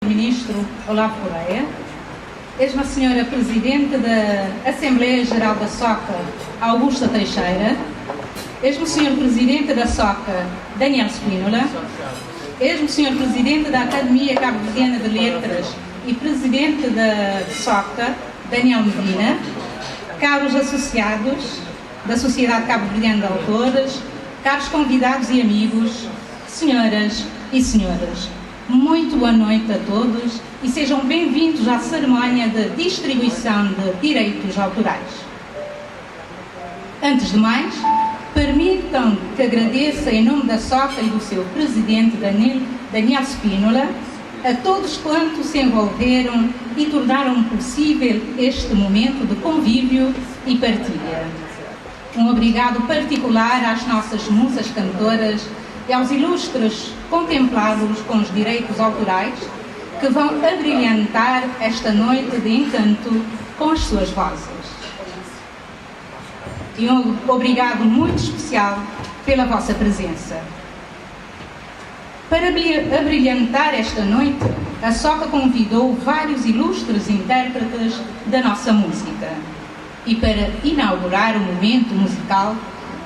Ministro Olavo Correia, Exma Senhora Presidente da Assembleia Geral da SOCA, Augusta Teixeira, Exma Senhor Presidente da SOCA, Daniel Spínola, Exma Senhor Presidente da Academia Cabo-Verdiana de Letras e Presidente da SOCA, Daniel Medina, caros associados da Sociedade Cabo-Verdiana de Autores, caros convidados e amigos, senhoras e senhores, muito boa noite a todos e sejam bem-vindos à cerimónia de distribuição de direitos autorais. Antes de mais, permitam que agradeça em nome da SOCA e do seu presidente Daniel Spínola a todos quantos se envolveram e tornaram possível este momento de convívio e partilha. Um obrigado particular às nossas musas cantoras e aos ilustres contemplados com os direitos autorais que vão abrilhantar esta noite de encanto com as suas vozes. E um obrigado muito especial pela vossa presença. Para abrilhantar esta noite, a SOCA convidou vários ilustres intérpretes da nossa música. E para inaugurar o momento musical,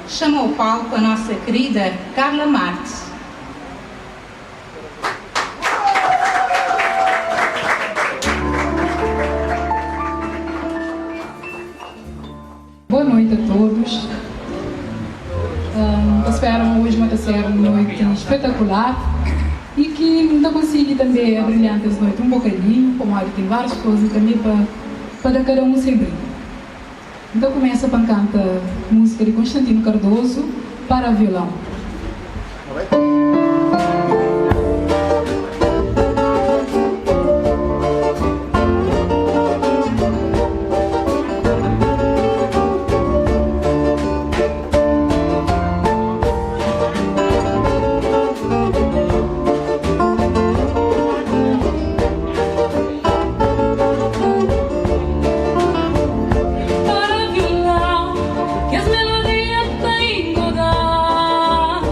chamou ao palco a nossa querida Carla Martins. Boa noite a todos. Espero hoje vai ser uma noite espetacular e que ainda consiga também brilhante essa noite um bocadinho, como tem várias coisas também para cada um sem brilho. Então começa para cantar música de Constantino Cardoso para violão. Que as melodias têm godar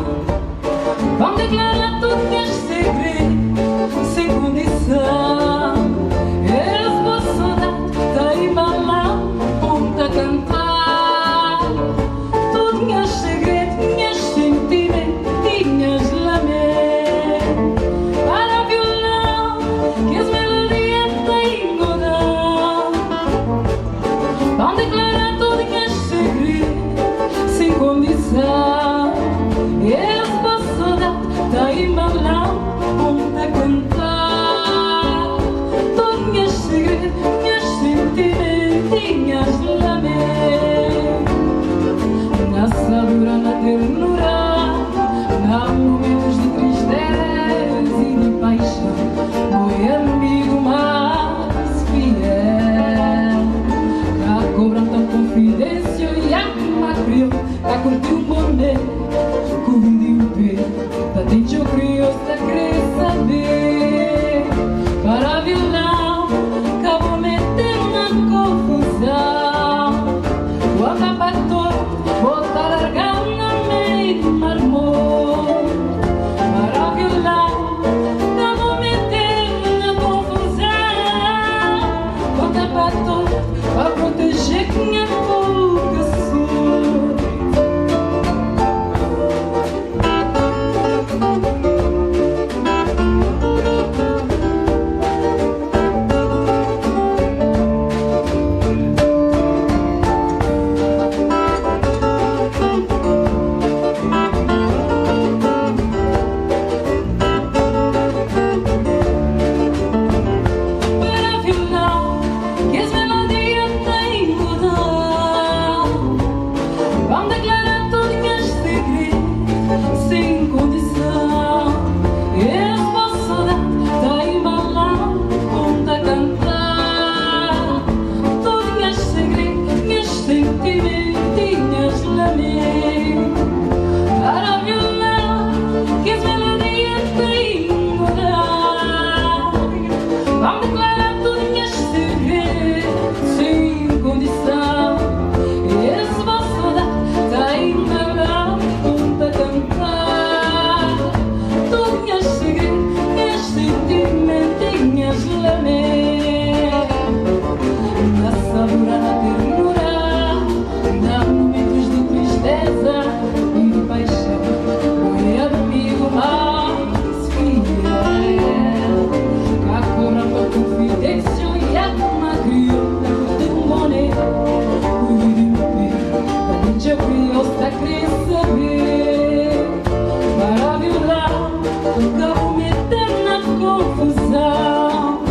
confusão.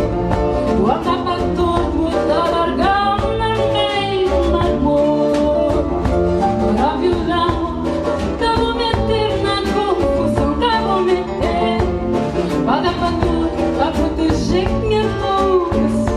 O acaba todo, o tá largando na meio do amor. Para violão, tá vou meter na confusão, tá vou meter. Para tudo, pra proteger minha vocação.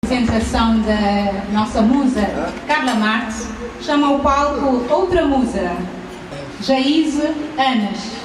Apresentação da nossa musa Carla Marques, chama ao palco outra musa, Jaíze Anas.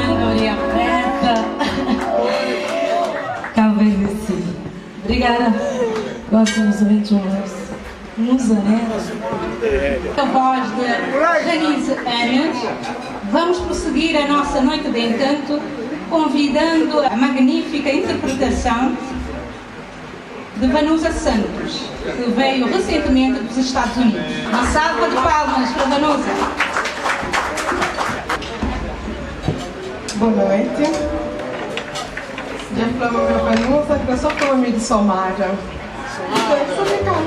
Ana Maria Preta. Cabo Verde. Obrigada. Gosto dos eventos. A voz de Janice Anes. Vamos prosseguir a nossa noite de encanto, convidando a magnífica interpretação de Vanusa Santos, que veio recentemente dos Estados Unidos. Uma salva de palmas para Vanusa. Boa noite. Já falamos com a Vanusa, que eu só falamos de Somara. Isso é legal.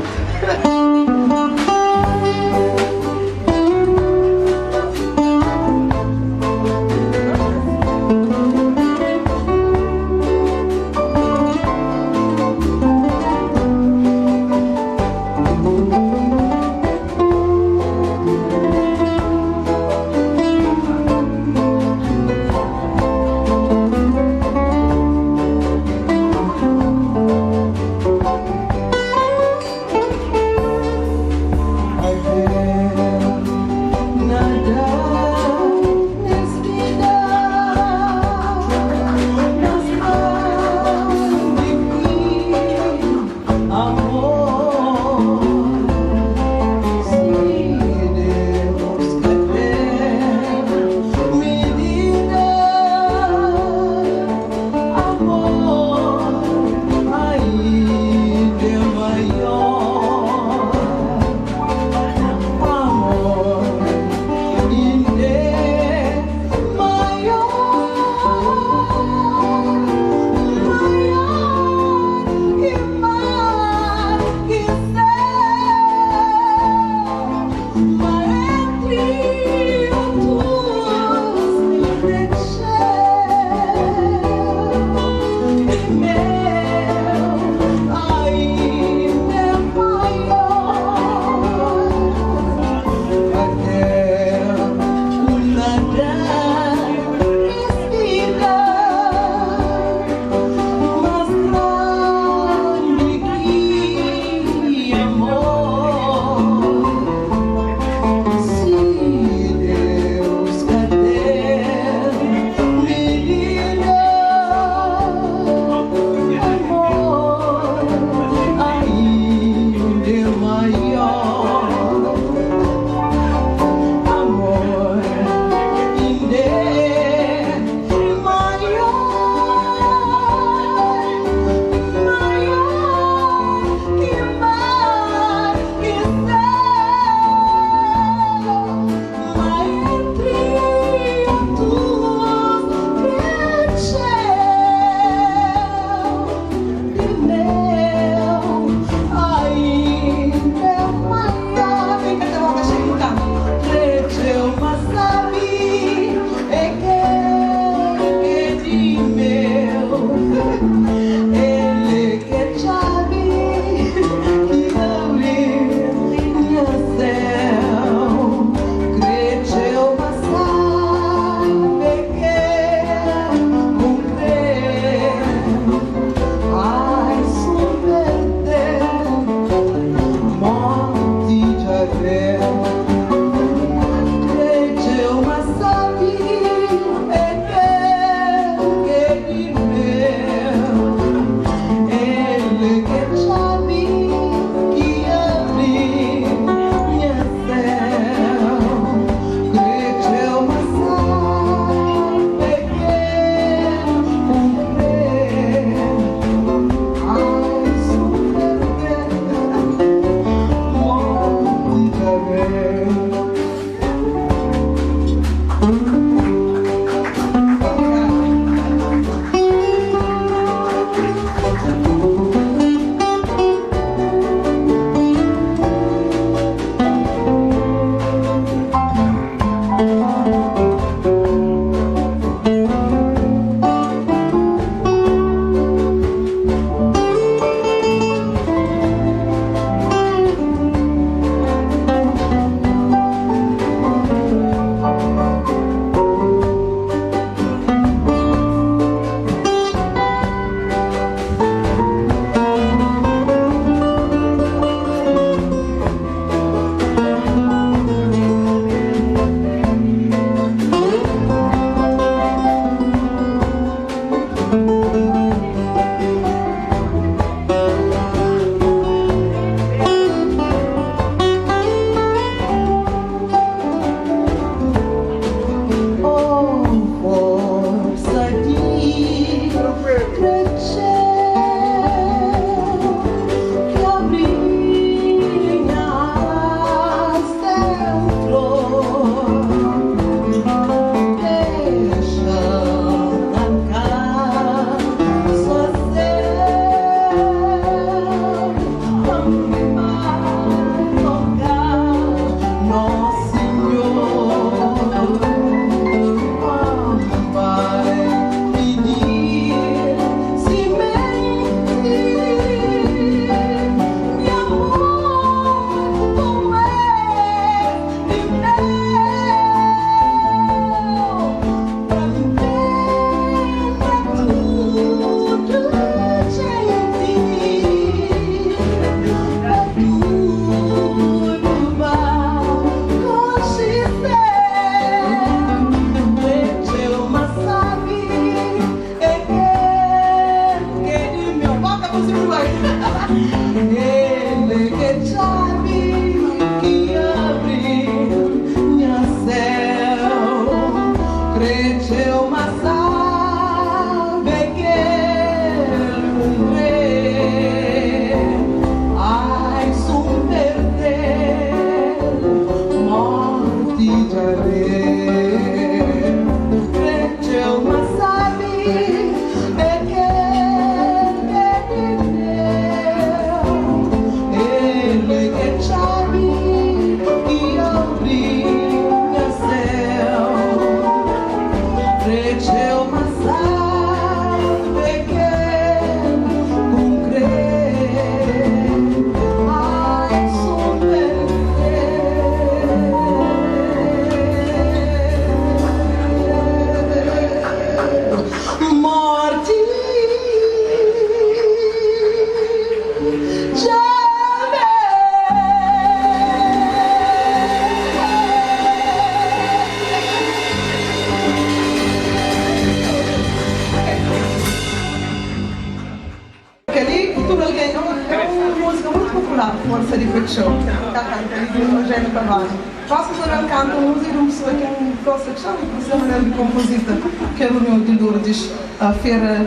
Força de Show, da cantante de Eugênio Carvalho. Posso fazer um canto, música de uma pessoa que é um força de chão, por exemplo, é de compositor, que é o meu de Lourdes, a Feira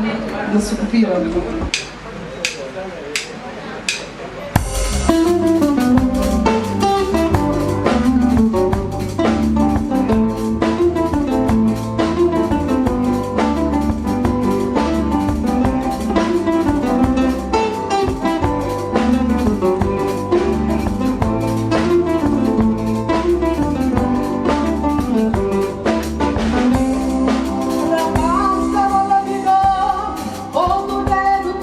da Sucupira. Oh, mulher do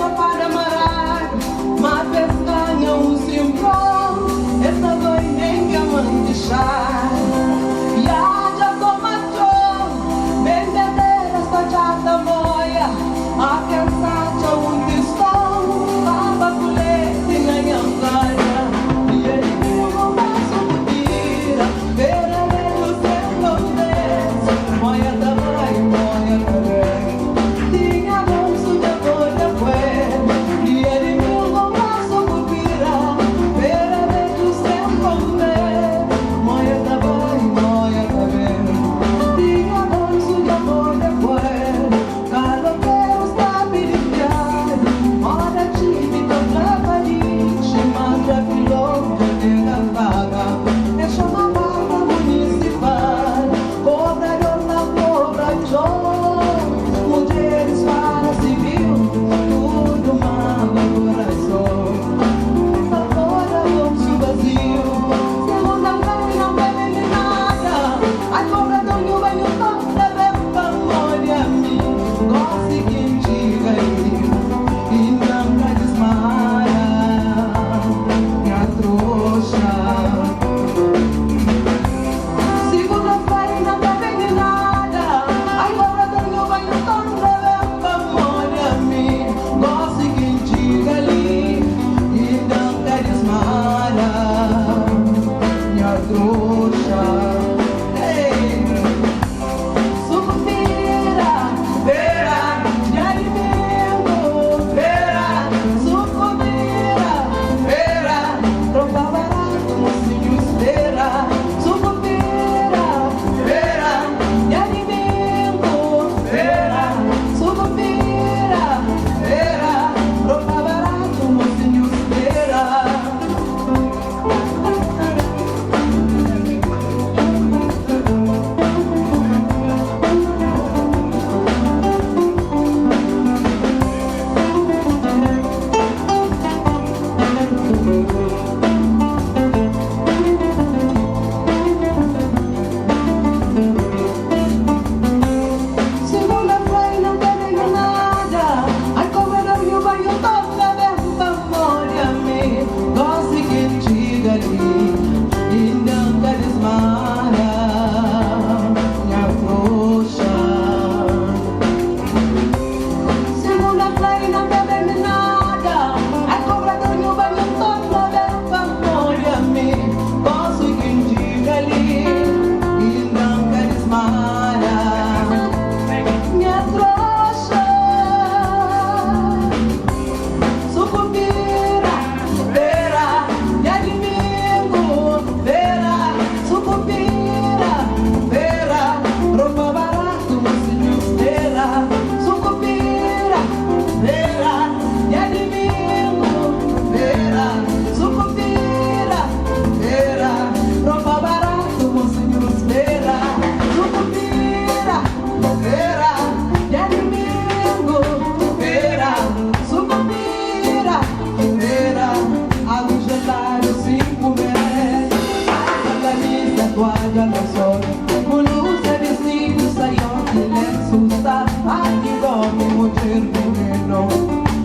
mulher veneno.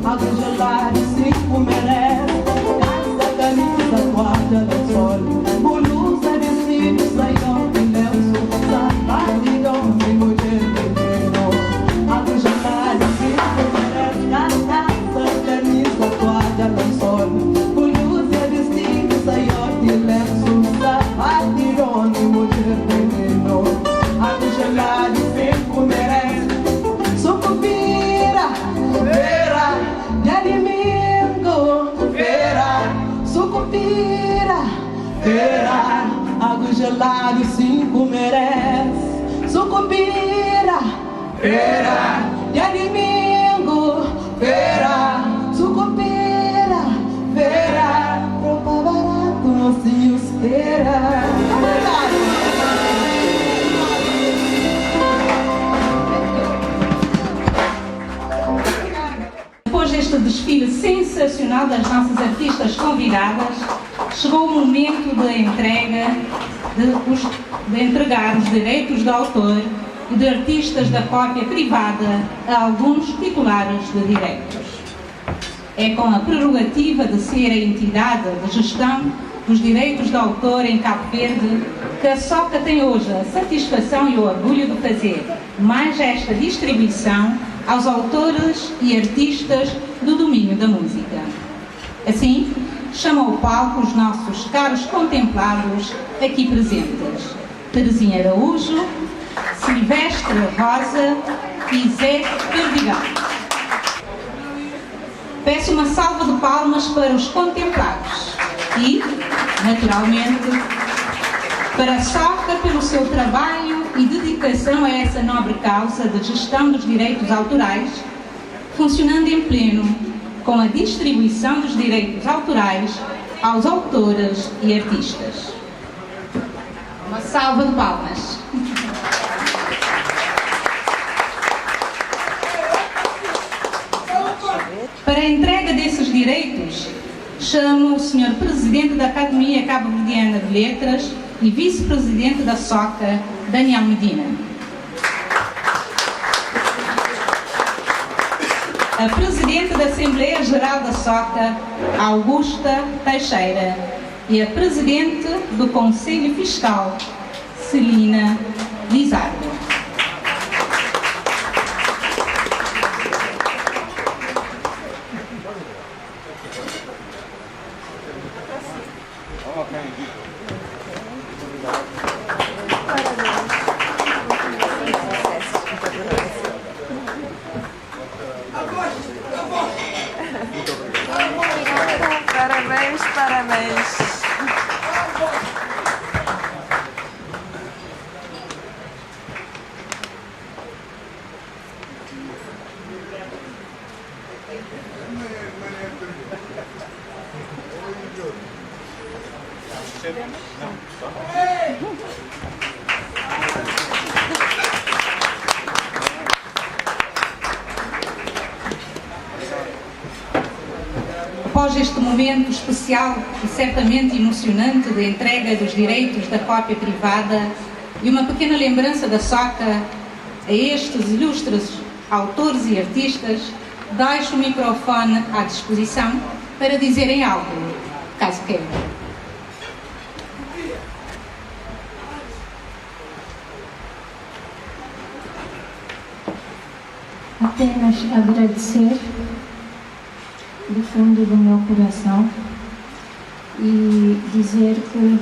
Água gelada, cinco merece. Casa, camisa, guarda do sol. Blusa, vestido, saião de lenço. Sapatilhão de mulher veneno. Água gelada, cinco merece. Casa, camisa, guarda do sol. Blusa, vestido, saião de lenço. Sapatilhão de mulher veneno. Água gelada, cinco merece. Sucupira, feira de alimento, feira, sucupira, feira, água gelada, cinco merece. Sucupira, feira de alimento, feira, sucupira, feira, roupa barato, mocinhos, feira. Depois deste desfile sensacional das nossas artistas convidadas, chegou o momento da entrega de entregar os direitos de autor e de artistas da cópia privada a alguns titulares de direitos. É com a prerrogativa de ser a entidade de gestão dos direitos de autor em Cabo Verde que a SOCA tem hoje a satisfação e o orgulho de fazer mais esta distribuição aos autores e artistas do domínio da música. Assim, chamo ao palco os nossos caros contemplados aqui presentes: Terezinha Araújo, Silvestre Rosa e Zé Perdigão. Peço uma salva de palmas para os contemplados e, naturalmente, para a SOCA pelo seu trabalho e dedicação a essa nobre causa de gestão dos direitos autorais, funcionando em pleno com a distribuição dos direitos autorais aos autores e artistas. Uma salva de palmas. Para a entrega desses direitos, chamo o Sr. Presidente da Academia Cabo-Verdiana de Letras e Vice-Presidente da SOCA, Daniel Medina. A Presidente da Assembleia Geral da SOCA, Augusta Teixeira, e a Presidente do Conselho Fiscal, Celina Lizardo. Parabéns, parabéns. Após este momento especial e certamente emocionante de entrega dos direitos da cópia privada e uma pequena lembrança da SOCA a estes ilustres autores e artistas, deixo o microfone à disposição para dizerem algo, caso queiram. Apenas agradecer do fundo do meu coração e dizer que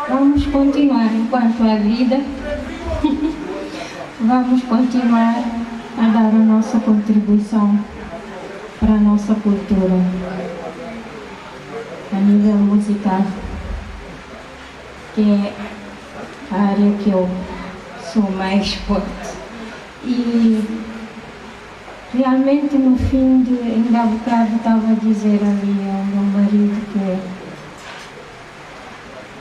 vamos continuar enquanto há vida, vamos continuar a dar a nossa contribuição para a nossa cultura a nível musical, que é a área que eu sou mais forte. E realmente no fim de, ainda há bocado estava a dizer ali ao meu marido que,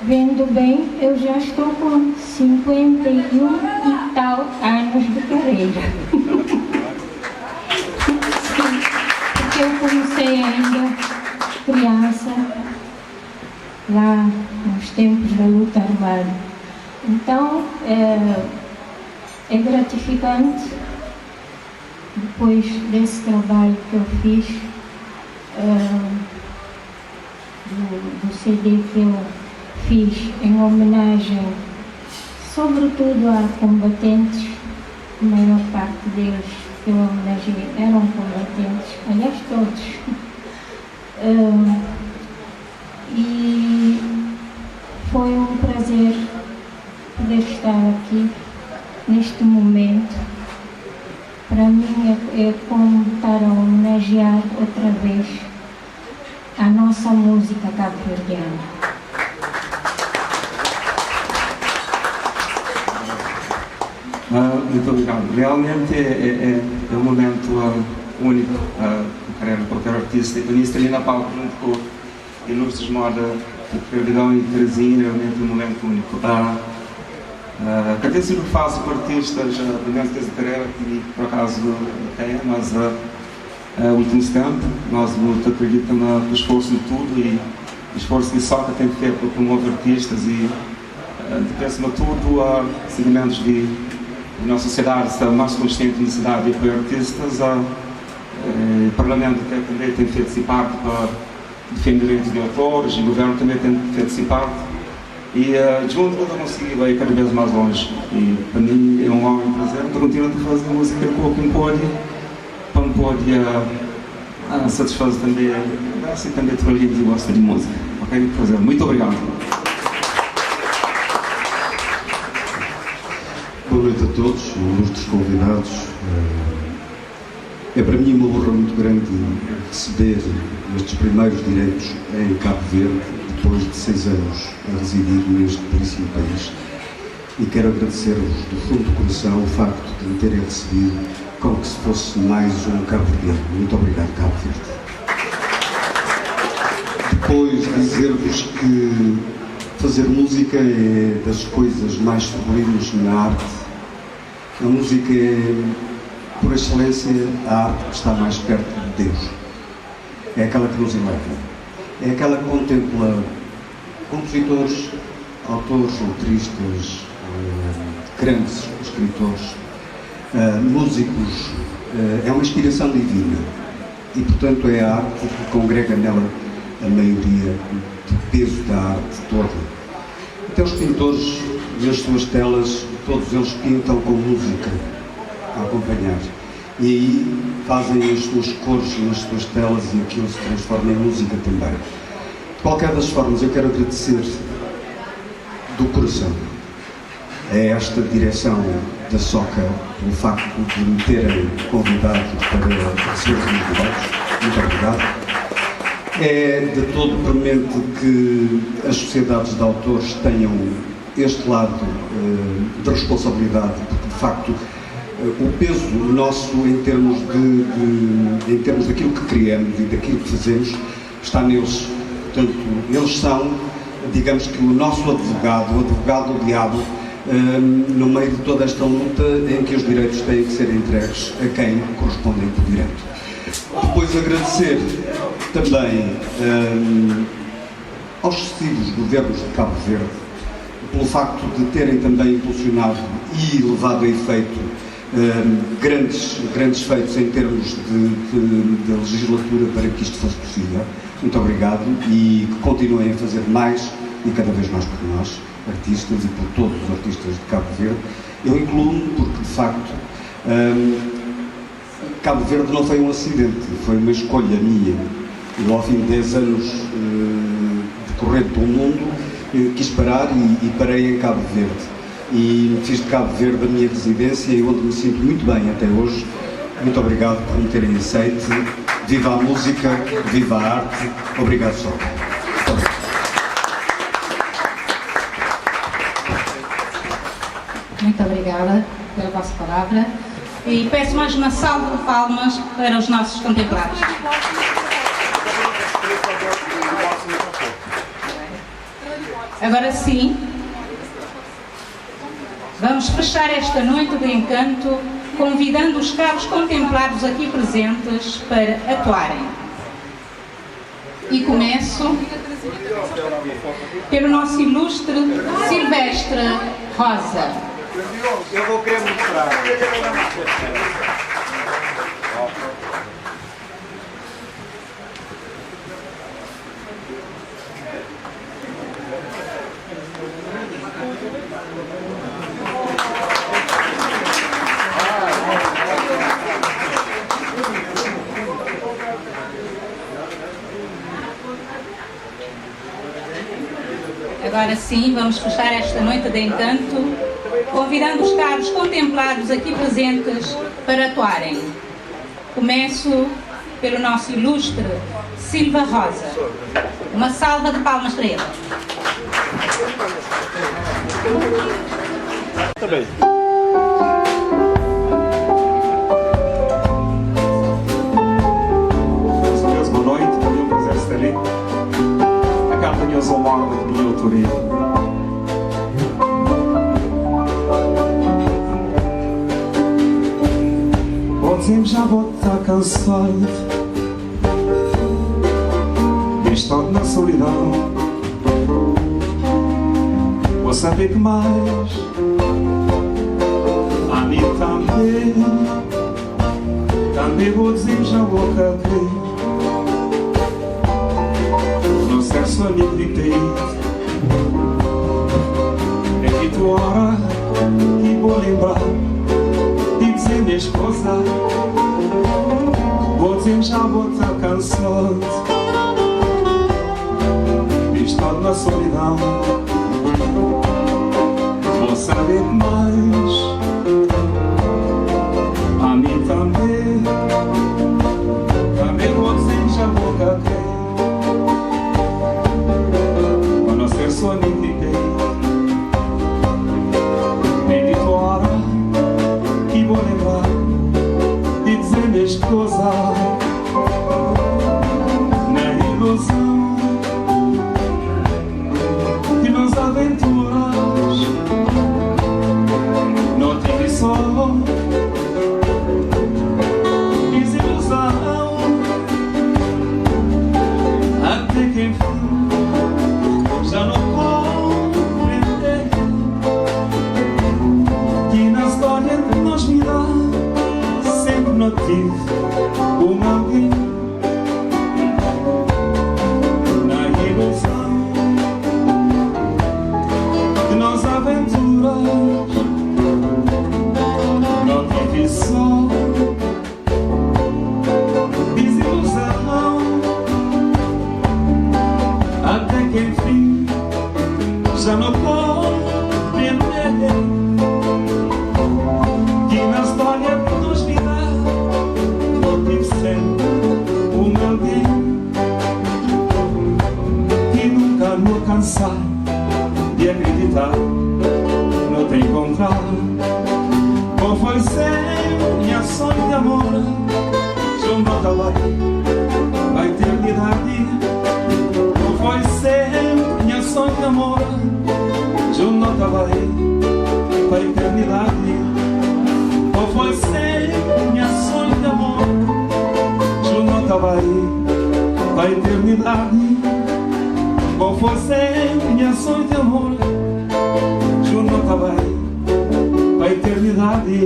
vendo bem, eu já estou com 51 e tal anos de carreira. Sim, porque eu comecei ainda criança, lá nos tempos da luta armada. Então, é gratificante depois desse trabalho que eu fiz, do CD que eu fiz em homenagem, sobretudo a combatentes, a maior parte deles que eu homenageei eram combatentes, aliás todos. E foi um prazer poder estar aqui neste momento. Para mim é como estar a homenagear outra vez a nossa música cabo-verdiana. Muito obrigado. Realmente é um momento único na carreira de qualquer artista. E nisso ali na palco, junto com ilustres moda, Perdigão e Terezinha, realmente um momento único. Que tem sido fácil para artistas, durante essa carreira, que por acaso tem, mas no último tempo, nós muito acreditamos no esforço de tudo e o esforço que só tem feito para promover artistas e, acima de tudo, segmentos de nossa sociedade está mais consciente da necessidade de apoiar artistas. O Parlamento também tem feito esse parte para defender direitos de autores, e o Governo também tem feito esse parte. E junto eu consigo ir cada vez mais longe. E para mim é um honra e um prazer para continuar a fazer música com quem pode, para me pode satisfazer também, assim também trabalhamos e gosta de música. Ok? Prazer. Muito obrigado. Boa noite a todos, ilustres convidados. É para mim uma honra muito grande receber estes primeiros direitos em Cabo Verde, depois de 6 anos a residir neste belíssimo país. E quero agradecer-vos do fundo do coração o facto de me terem recebido como se fosse mais um cabo-verdiano. Muito obrigado, Cabo Verde. Depois dizer-vos que fazer música é das coisas mais sublimes na arte. A música é, por excelência, a arte que está mais perto de Deus. É aquela que nos eleva. É aquela que contempla compositores, autores, letristas, grandes escritores, músicos. É uma inspiração divina. E, portanto, é a arte que congrega nela a maioria do peso da arte toda. Até os pintores e as suas telas, todos eles pintam com música a acompanhar. E aí fazem as suas cores nas suas telas e aquilo se transforma em música também. De qualquer das formas, eu quero agradecer do coração a esta direção da SOCA pelo facto de me terem convidado para receber os meus direitos. Muito obrigado. É de todo premente que as sociedades de autores tenham este lado de responsabilidade, porque de facto o peso nosso em termos daquilo que criamos e daquilo que fazemos está neles. Portanto, eles são, digamos que o nosso advogado, o advogado do diabo, no meio de toda esta luta em que os direitos têm que ser entregues a quem correspondem por direito. Depois agradecer também aos sucessivos governos de Cabo Verde pelo facto de terem também impulsionado e levado a efeito grandes feitos em termos de legislatura para que isto fosse possível. Muito obrigado e que continuem a fazer mais e cada vez mais por nós, artistas e por todos os artistas de Cabo Verde. Eu incluo-me porque, de facto, Cabo Verde não foi um acidente, foi uma escolha minha. Eu, ao fim de 10 anos de correr pelo mundo, quis parar e parei em Cabo Verde. E fiz de Cabo Verde a minha residência e onde me sinto muito bem até hoje. Muito obrigado por me terem aceito. Viva a música, viva a arte. Obrigado, só. Muito obrigada pela vossa palavra. E peço mais uma salva de palmas para os nossos contemplados. Agora sim, vamos fechar esta noite de encanto convidando os caros contemplados aqui presentes para atuarem. E começo pelo nosso ilustre Silvestre Rosa. Eu vou querer mostrar. Agora sim, vamos fechar esta noite de encanto, convidando os caros contemplados aqui presentes para atuarem. Começo pelo nosso ilustre Silva Rosa. Uma salva de palmas para ele. Tá bem. Senhores, boa noite. É um prazer estar ali. Acompanhamos ao mar de minha autoria. Ontem já vou estar cansado de estar na solidão. Vou saber que mais a mim também vou dizer já vou cair. Não ser só amigo de peito, é que tu hora que vou lembrar de dizer minha esposa. Vou dizer já vou estar cansado de estar na solidão. Vou saber mais a mim também vou dizer já vou cair. Para não ser só amigo de quem nem de tua hora que vou lembrar de dizer minhas coisas na ilusão de nos aventuras. Não tive só desilusão, até que enfim já não compreender que na história que nós vida sempre não tive alguém na ilusão de nossas aventuras. Não tive só desilusão, até que enfim já não compreender que na história que nos vida eu tive sempre alguém que nunca me cansar de acreditar não te encontrar. Qual foi sempre minha sonho de amor junto a eternidade. Qual foi sempre minha sonho de amor junto a eternidade. Qual foi sempre minha sonho de amor junto a eternidade. Qual foi sempre minha sonho de amor junto a eternidade.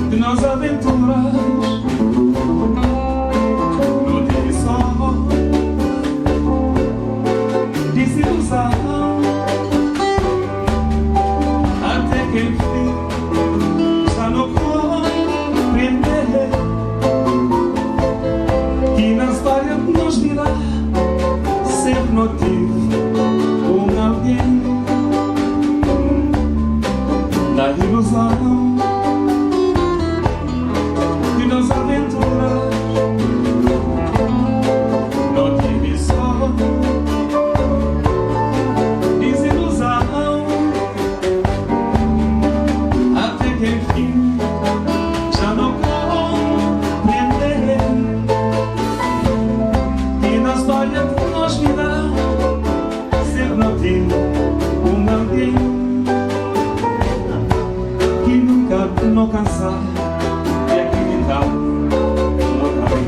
De nossas aventuras não tive só desilusão, até que enfim já não compreender que na história que nos virá sempre não tive alguém na ilusão de nossas aventuras. Não tive só desilusão, até que enfim já não compreender que na história que nós virá sempre não tive alguém que nunca não cansar de acreditar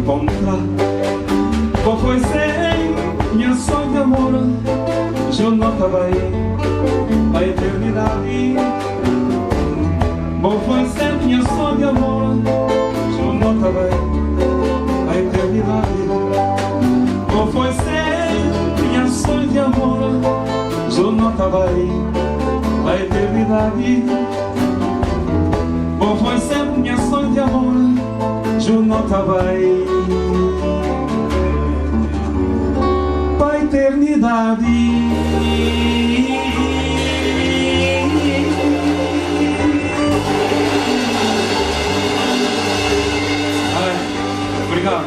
encontrar. Qual foi sem minha sonho de amor, eu não estava aí a eternidade. Qual foi sempre minha sonho de amor, eu não estava aí a eternidade. Qual foi sempre minha sonho de amor, eu não estava aí a eternidade. Qual foi sempre minha sonho de amor, eu não estava aí para a eternidade. Obrigado.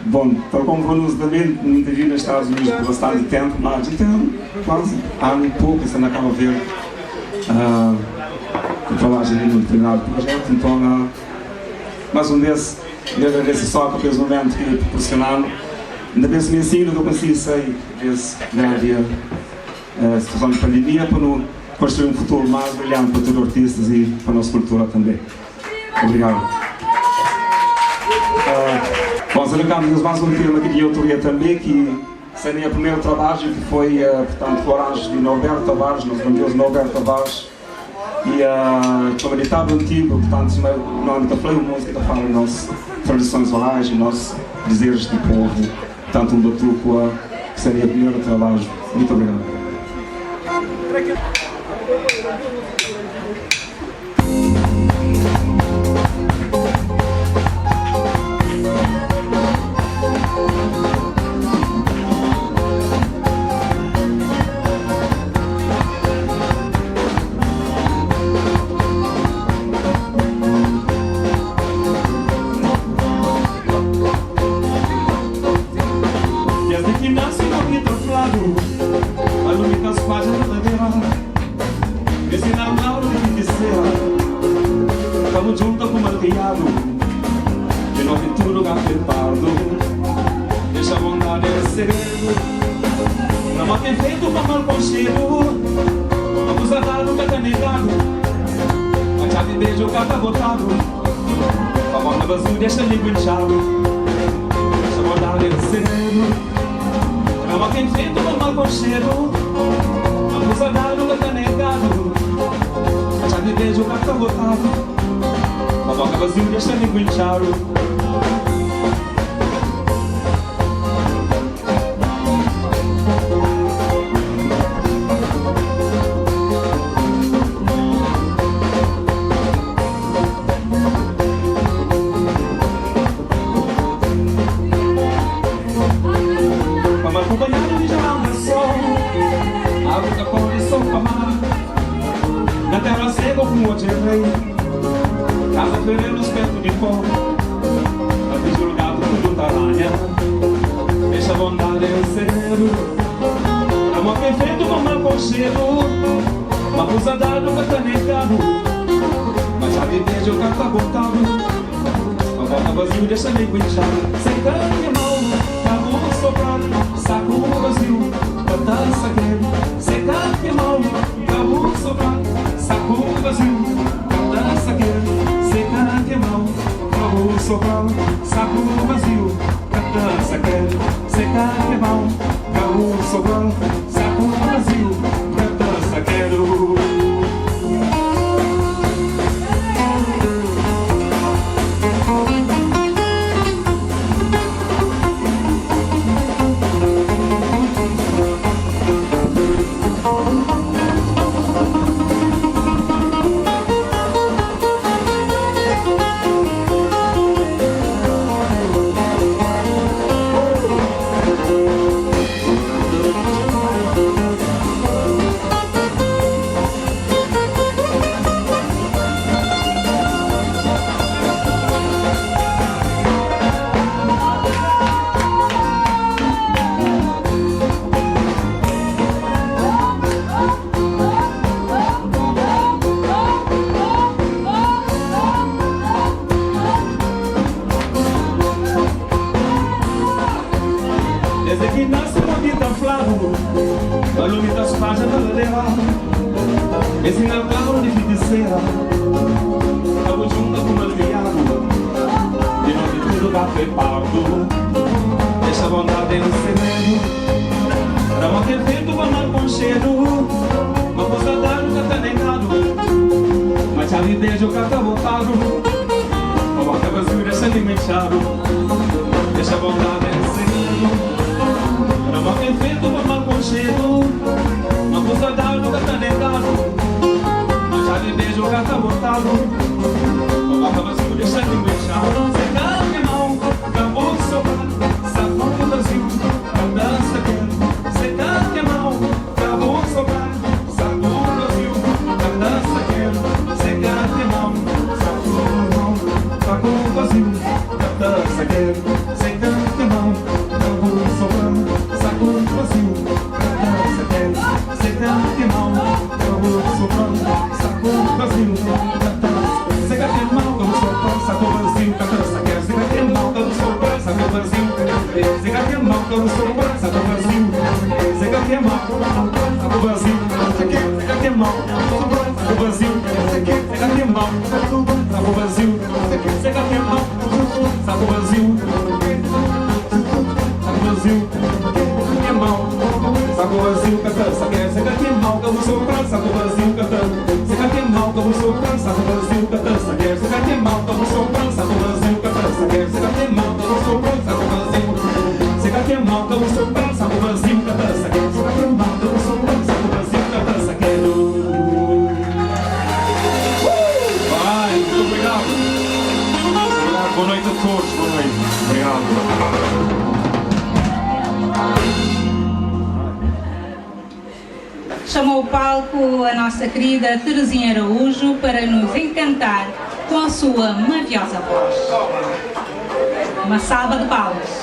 Bom, tal como vamos também não vivi nos Estados Unidos por bastante tempo, mas então quase ano e pouco, você não acaba de ver o trabalho ali no determinado projeto. Então, mais um desses, eu agradeço só por esse momento que proporcionaram. Ainda bem se me ensino, eu consigo sair desse grande situação de pandemia para construir um futuro mais brilhante para todos os artistas e para a nossa cultura também. Obrigado. Bom, colocamos mais um tema aqui de autoria também, que seria o primeiro trabalho, que foi, portanto, o Orange de Norberto Tavares, nos grandiosos Norberto Tavares, e como ditado antigo, portanto, não está falando música, está falando de nossas tradições orais e nossos dizeres de povo, portanto, um batuco, que seria o primeiro trabalho. Muito obrigado. Desde que nasce no grito flado, a luz das páginas da verdadeira, esse namoro de cera, estamos juntos com o marteado, de novo em tudo lugar preparado, deixa a vontade de segredo, não há quem feito com mal concheiro, vamos a dar nunca tá negado, a chave beijo cá tá botado, a volta vazio deixa língua inchado, deixa a vontade de segredo. Não há quem feito com mal concheiro, vamos a dar nunca tá negado, a chave beijo cá tá botado, a boca vazio deixa língua inchado. Acompanhado de geral no sol, água da cor de sol para mar, na terra seca com o de rei, casa ferreiros perto de pó, a bicho lugar tudo taranha, deixa a vontade em segredo, amor perfeito com mal concheiro, uma coisa dada nunca tá negado, mas já me beijo o carro tá botado, a volta vazio deixa língua inchada, sem canto mal. Soprando, saco vazio, balança quente, seca que mal, carro soprando, saco vazio, balança quente, seca que mal, carro soprando, saco vazio, balança quente, seca que mal, carro soprando, saco vazio, balança quente. Desde que nasce uma vida flavo, a luz das páginas da ladeira, esse não é claro de feiticeira, Cabo junto com o viado, de noite tudo vai preparado. Deixa a vontade no segredo. Não há que feito para mal com cheiro. Uma coisa da nunca tá negado. Mas já lhe beijo que acabou caro. O boca vazio deixa alimentado. Deixa a vontade no segredo. Não há que feito para mal com cheiro. Uma coisa da nunca tá negado. Mas já lhe beijo que acabou caro. O boca vazio deixa alimentado. Você tá de mão, acabou de sobrar. Sacou do Brasil, a dança quer. Você tá de mão, acabou de sobrar. Sacou do Brasil, a dança quer. Você tá de mão, sacou do Brasil, a dança quer. Você tá de mão, acabou de sobrar. Sacou do Brasil, a dança quer. Você tá de mão, acabou de sobrar. Sacou do Brasil, a dança. Você tá de mão, acabou de sobrar. Sacou do Brasil, a dança quer. Você tá de mão, acabou de sobrar. Sacou do Brasil, você tá de mão, acabou de sobrar. Sacou do Brasil. Você tá de mão, sacou do Brasil. Você tá de mão, sacou do Brasil. Você tá de mão, sacou do Brasil. Você tá de mão, sacou do Brasil. Sacou do Brasil. De mão, sacou do Brasil. Você tá de mão, acabou de sobrar. Sacou do Brasil. Você tá de mão, acabou de sobrar. Sacou do Brasil. Você tá de mão, acabou de sobrar. Sacou do Brasil. Você tá de mão, acabou de sobrar. Sacou do Brasil. Você tá de mão, acabou de sobrar. Sacou do Brasil. Vai, muito obrigado. Boa noite a todos. Boa noite. Obrigado. Chamou ao palco a nossa querida Terezinha Araújo para nos encantar com a sua maviosa voz. Uma salva de palmas.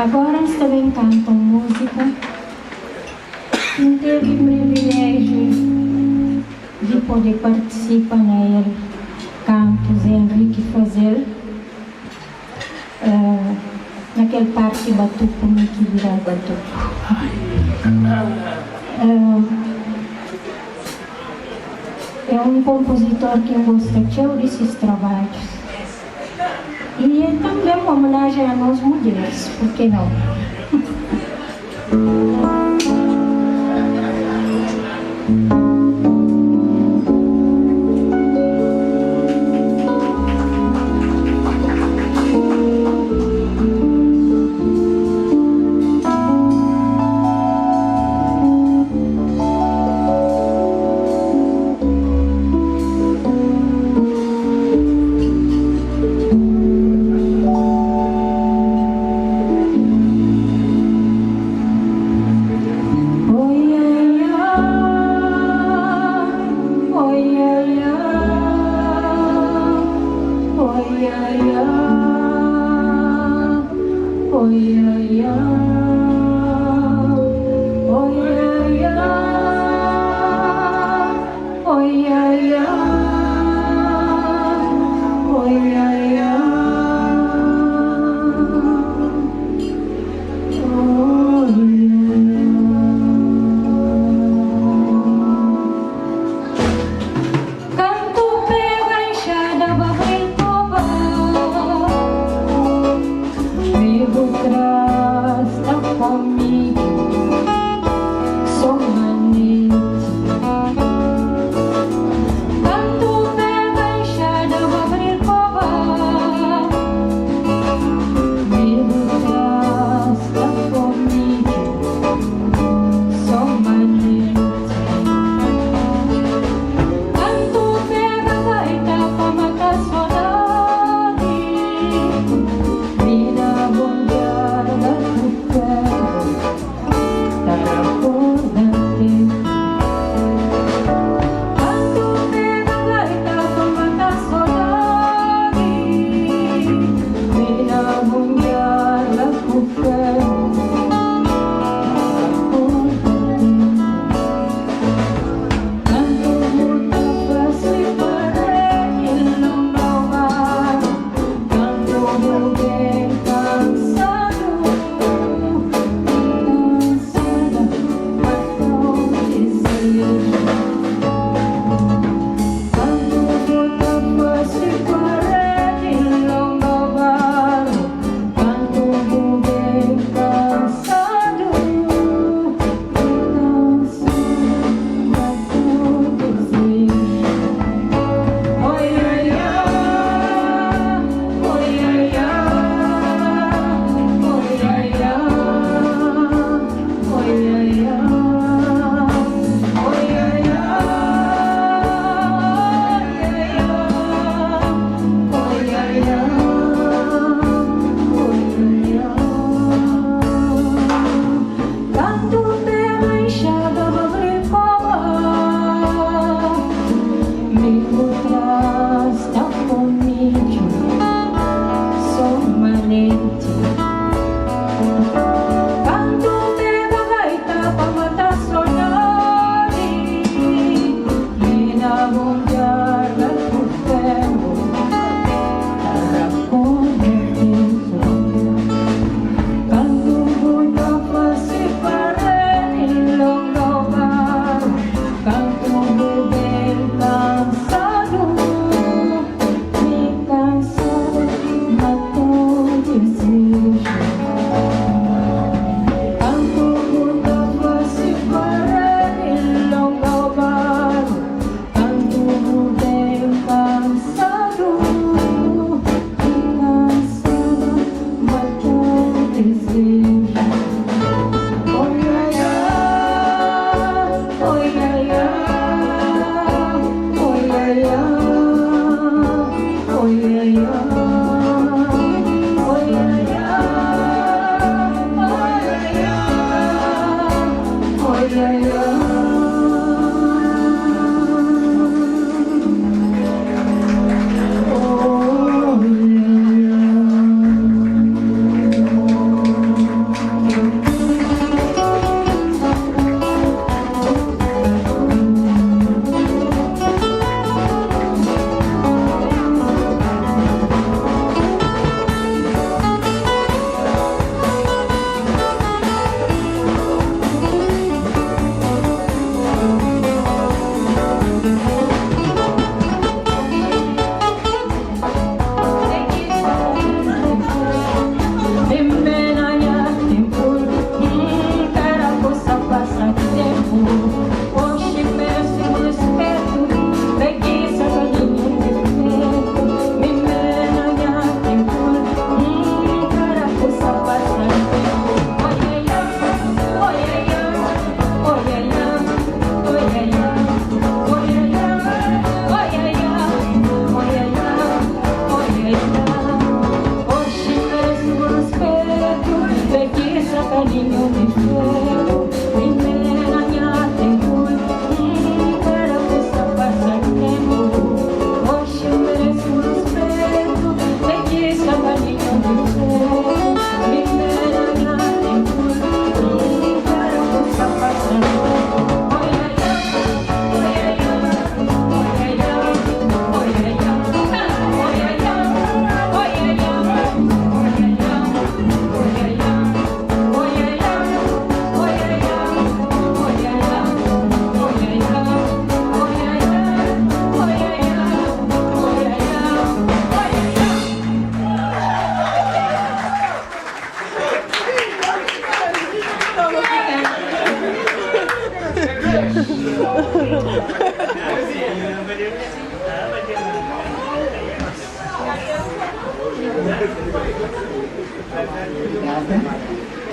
Agora também cantam música. Não teve privilégio de poder participar nele, cantos Henrique fazer naquele parque Batuco, no que virá Batuco. É um compositor que gosta desses trabalhos. E é também uma homenagem a nós mulheres, por que não?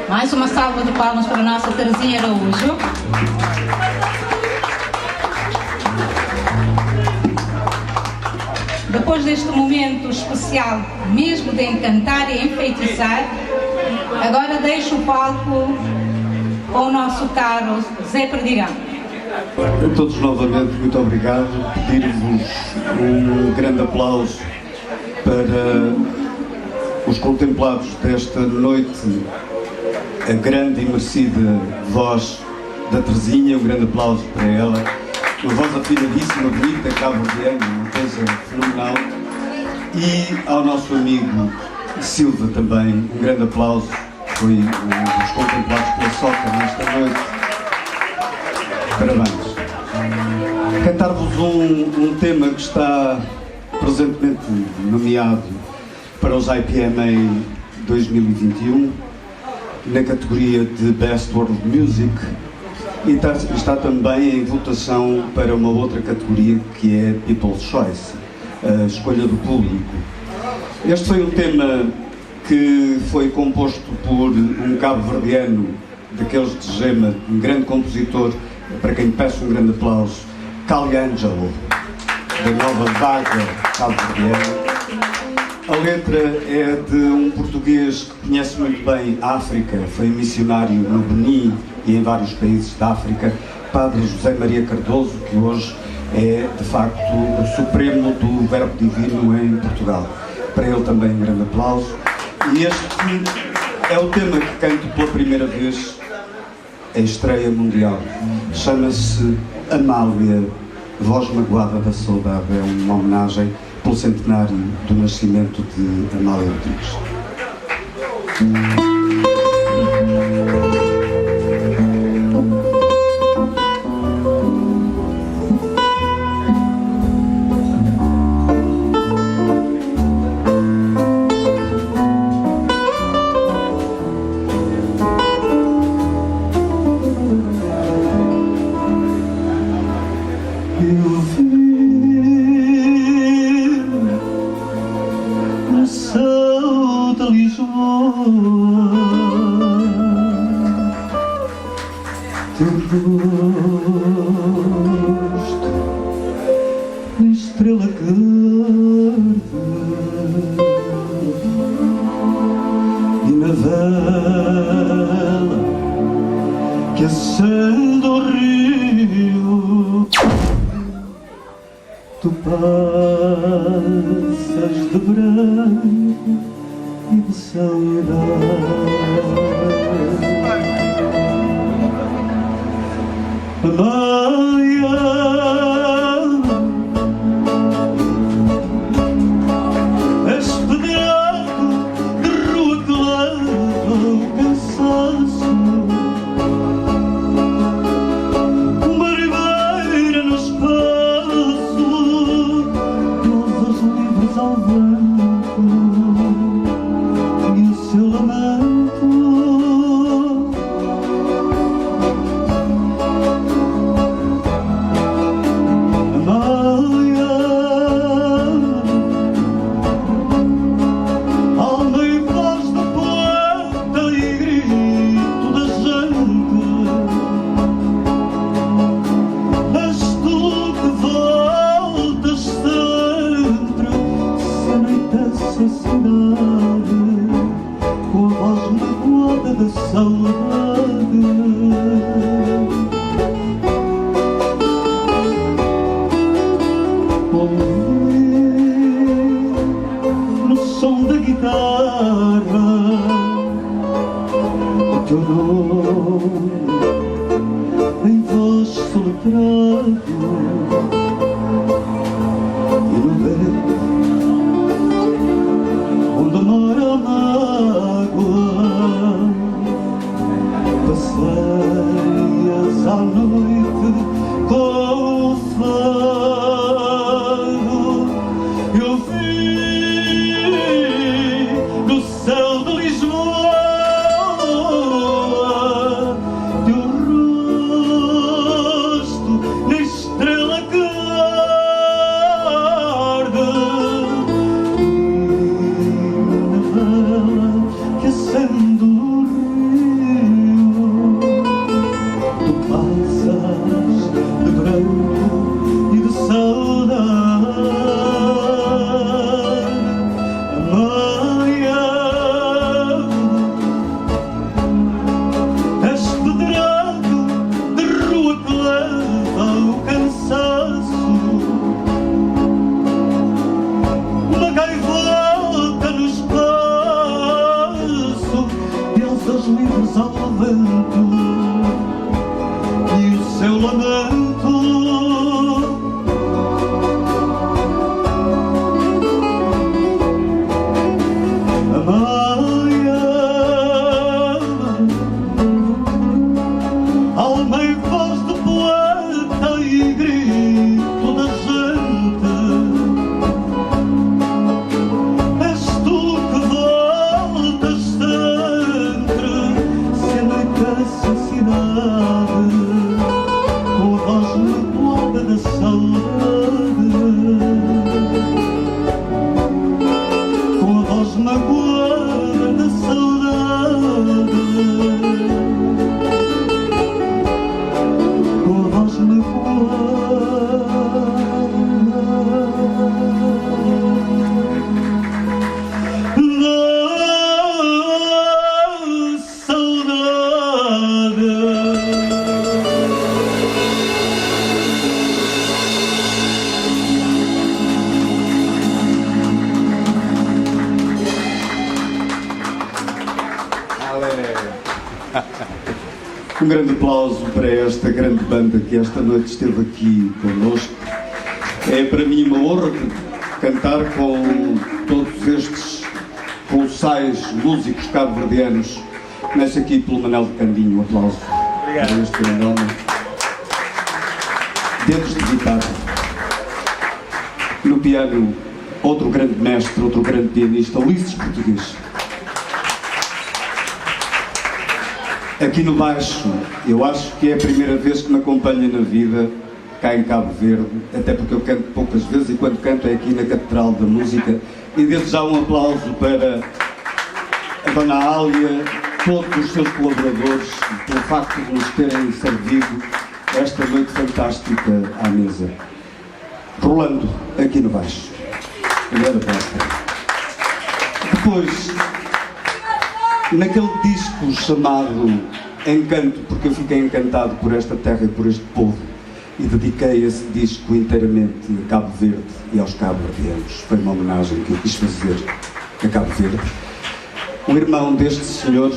Mais uma salva de palmas para a nossa Terezinha Araújo. Depois deste momento especial, mesmo de encantar e enfeitiçar, agora deixo o palco com o nosso caro Zé Perdigão. A todos novamente, muito obrigado. Pedir-vos um grande aplauso para os contemplados desta noite, a grande e merecida voz da Terezinha, um grande aplauso para ela. Uma voz afinadíssima, bonita, cabo-verdiana, uma coisa fenomenal. E ao nosso amigo Silva também, um grande aplauso. Foi um dos contemplados pela Soca nesta noite. Parabéns. Cantar-vos um tema que está presentemente nomeado para os IPMA 2021 na categoria de Best World Music e está também em votação para uma outra categoria que é People's Choice, a escolha do público. Este foi um tema que foi composto por um cabo-verdiano daqueles de gema, um grande compositor, para quem peço um grande aplauso, Caliangelo, da Nova Vaga cabo-verdiana. A letra é de um português que conhece muito bem a África, foi missionário no Benin e em vários países da África, Padre José Maria Cardoso, que hoje é, de facto, o supremo do Verbo Divino em Portugal. Para ele também um grande aplauso. E este é o tema que canto pela primeira vez, a estreia mundial. Chama-se Amália, Voz Magoada da Saudade. É uma homenagem pelo centenário do nascimento de Amália Rodrigues. Estrela que força ao vento e o seu lamento. Amaya, alma e voz de poeta e grito da gente, és tu que voltas sempre, se a noite a cidade, com a voz magoada da saudade, com a voz magoada da saudade, com a voz magoada da saudade. Um grande aplauso para esta grande banda que esta noite esteve aqui connosco. É para mim uma honra cantar com todos estes colossais músicos cabo-verdianos. Começo aqui pelo Manel de Candinho. Um aplauso. Obrigado. Para este grande homem. Dedos de guitarra. No piano, outro grande mestre, outro grande pianista, Ulisses Português. Aqui no baixo, eu acho que é a primeira vez que me acompanha na vida, cá em Cabo Verde, até porque eu canto poucas vezes e quando canto é aqui na Catedral da Música. E desde já um aplauso para a Dona Ália, todos os seus colaboradores, pelo facto de nos terem servido esta noite fantástica à mesa. Rolando, aqui no baixo. Primeira parte. Depois, naquele disco chamado Encanto, porque eu fiquei encantado por esta terra e por este povo e dediquei esse disco inteiramente a Cabo Verde e aos cabo-verdianos. Foi uma homenagem que eu quis fazer a Cabo Verde. O irmão deste senhor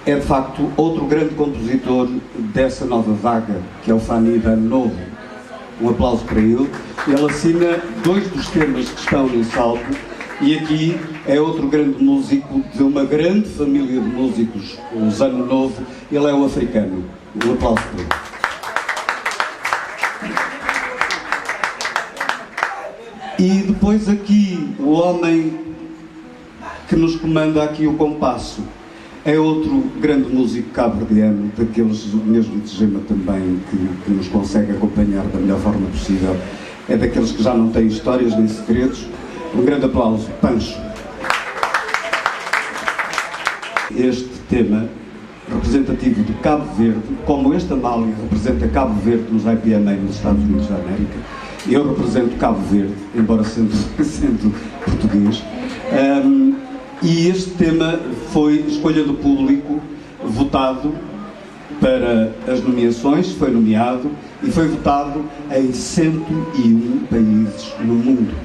é de facto outro grande compositor dessa nova vaga, que é o Fani da Ano Novo. Um aplauso para ele. Ele assina 2 dos temas que estão nesse álbum. E aqui é outro grande músico de uma grande família de músicos, os Ano Novo. Ele é o africano. Um aplauso para ele. E depois aqui, o homem que nos comanda aqui o compasso é outro grande músico cabo-verdiano, daqueles mesmo de Gema também, que nos consegue acompanhar da melhor forma possível. É daqueles que já não têm histórias nem segredos. Um grande aplauso, Pancho. Este tema representativo de Cabo Verde, como este Amália representa Cabo Verde nos IPMA nos Estados Unidos da América, eu represento Cabo Verde, embora sendo português. E este tema foi escolha do público, votado para as nomeações, foi nomeado e foi votado em 101 países no mundo.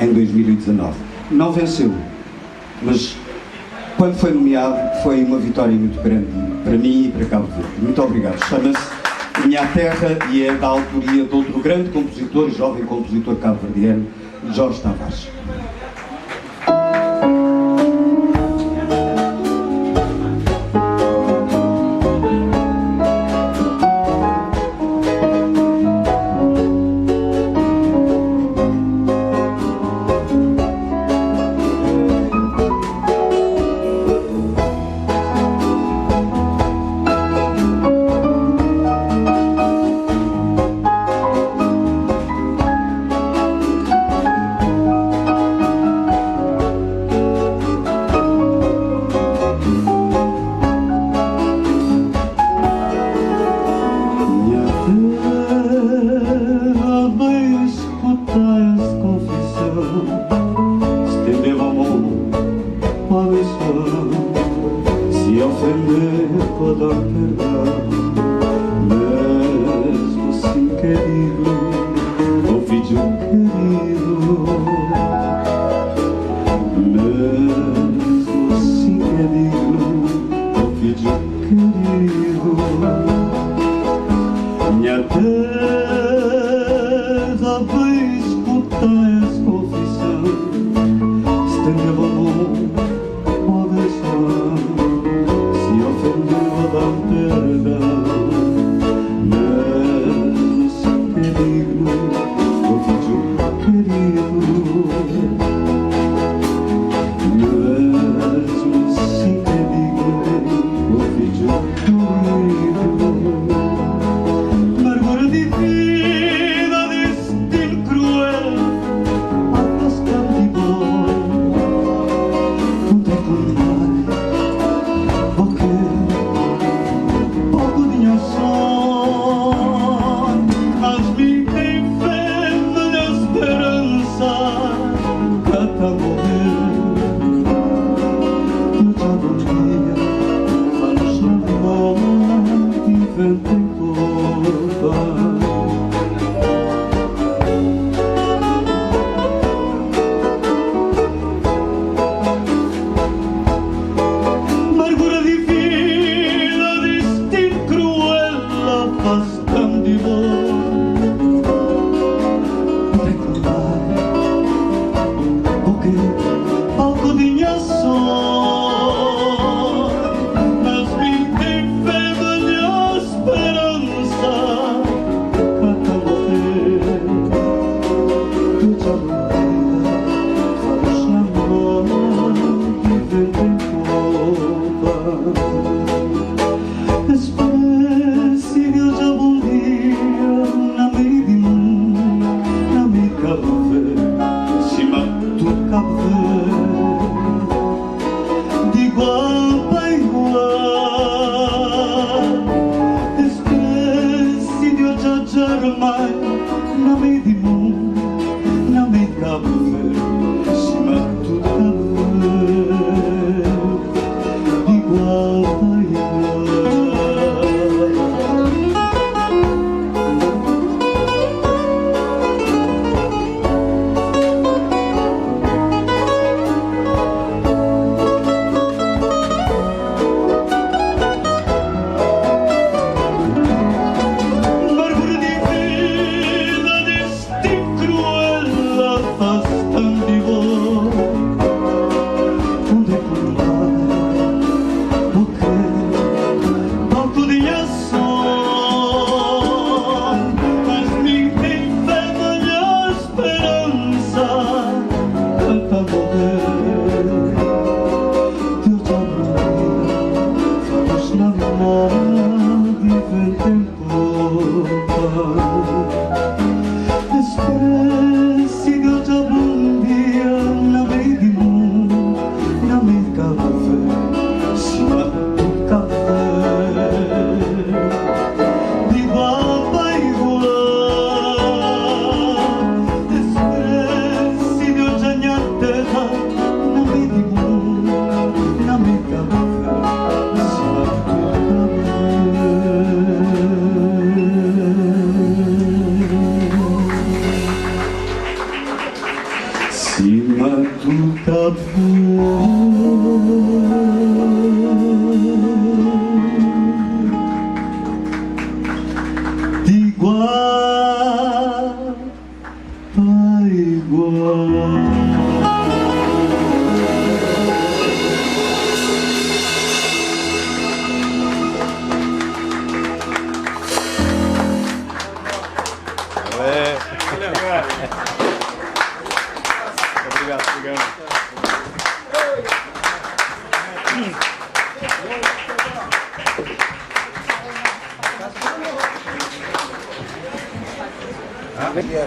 Em 2019. Não venceu, mas quando foi nomeado foi uma vitória muito grande para mim e para Cabo Verde. Muito obrigado. Chama-se Minha Terra e é da autoria de outro grande compositor, jovem compositor cabo-verdiano, Jorge Tavares.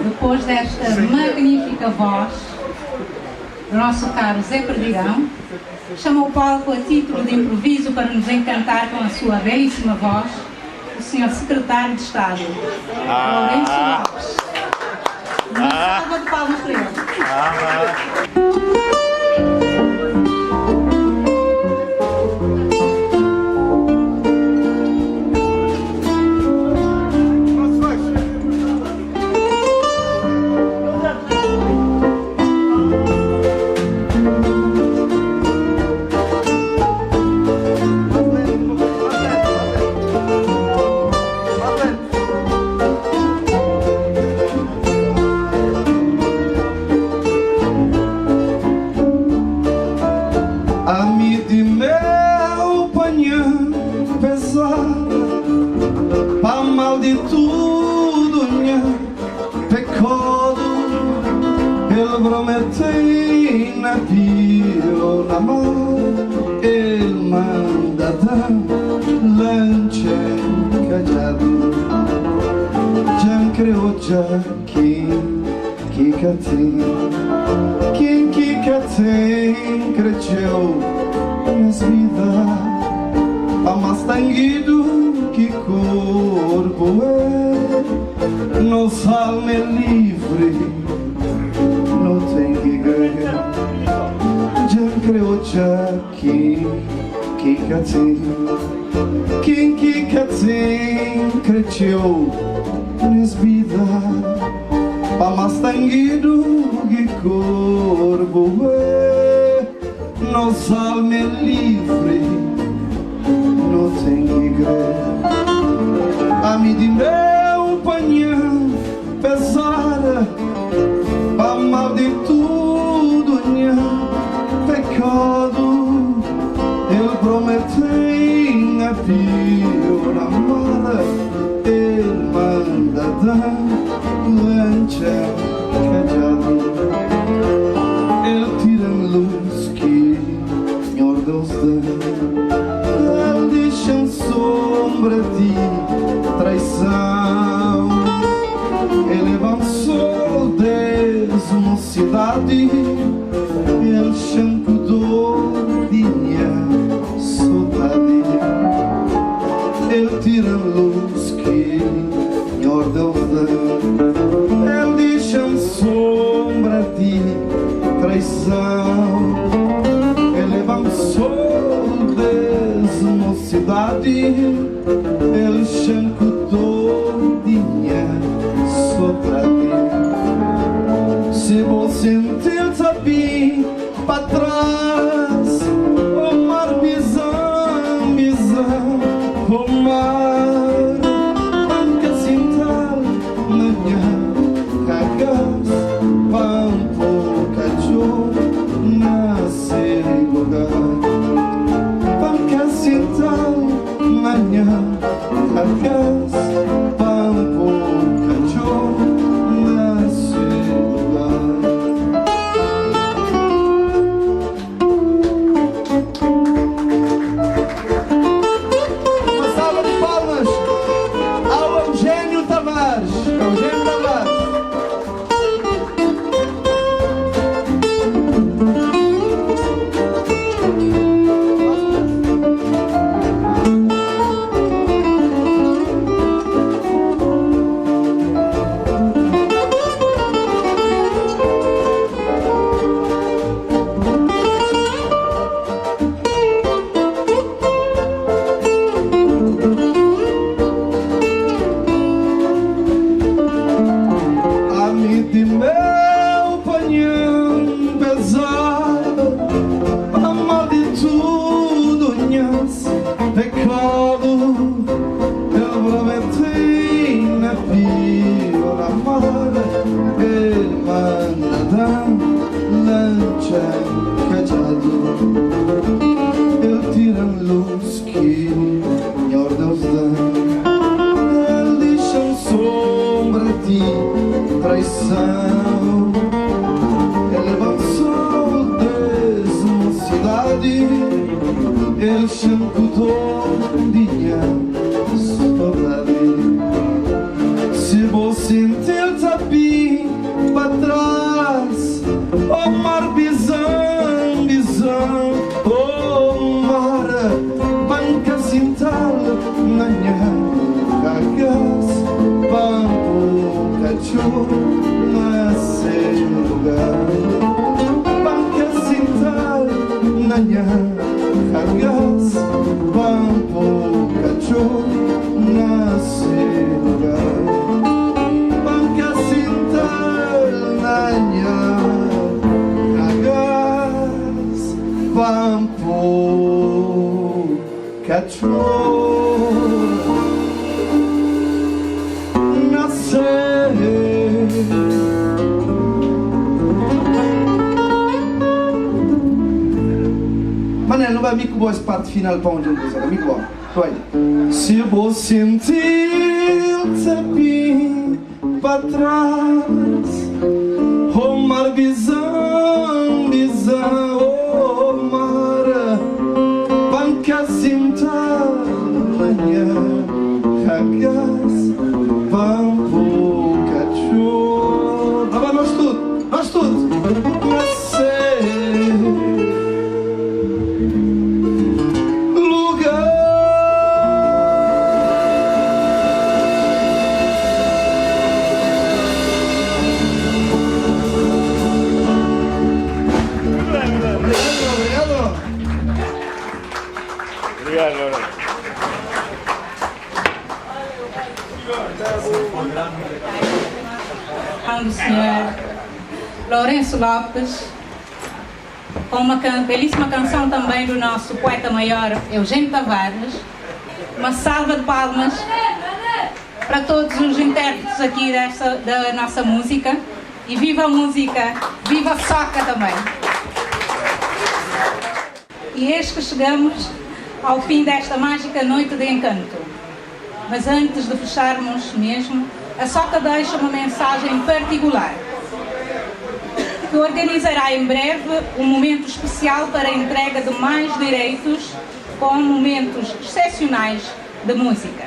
Depois desta magnífica voz do nosso caro Zé Perdigão, chamo o palco a título de improviso para nos encantar com a sua belíssima voz, o Sr. Secretário de Estado, Lourenço Lopes. Uma salva de palmas para ele. saudade, ele sempre dia saudade. Se você sentir tapi para trás, oh mar bizão, bizão, oh mar, banca cintal, nanha, cagas, bambu, cachorro, nasce lugar. Banca cintal, nanha, cagas, bambu, cachorro, nasce lugar. Banca cintal, nanha, cagas, bambu, cachorro, nasce. Manel, não vai me com essa parte final para onde eu vou fazer, me com vai. Se você sentir-te para trás, oh mar bizão, bizão, oh mar, banca cinta, manhã, cagas, bambu, cachorro. Ah, nós tudo, do Sr. Lourenço Lopes, com uma belíssima canção também do nosso poeta maior Eugênio Tavares. Uma salva de palmas para todos os intérpretes aqui da nossa música, e viva a música, viva a soca também. E eis que chegamos ao fim desta mágica noite de encanto. Mas antes de fecharmos mesmo, a soca deixa uma mensagem particular, que organizará em breve um momento especial para a entrega de mais direitos, com momentos excepcionais de música.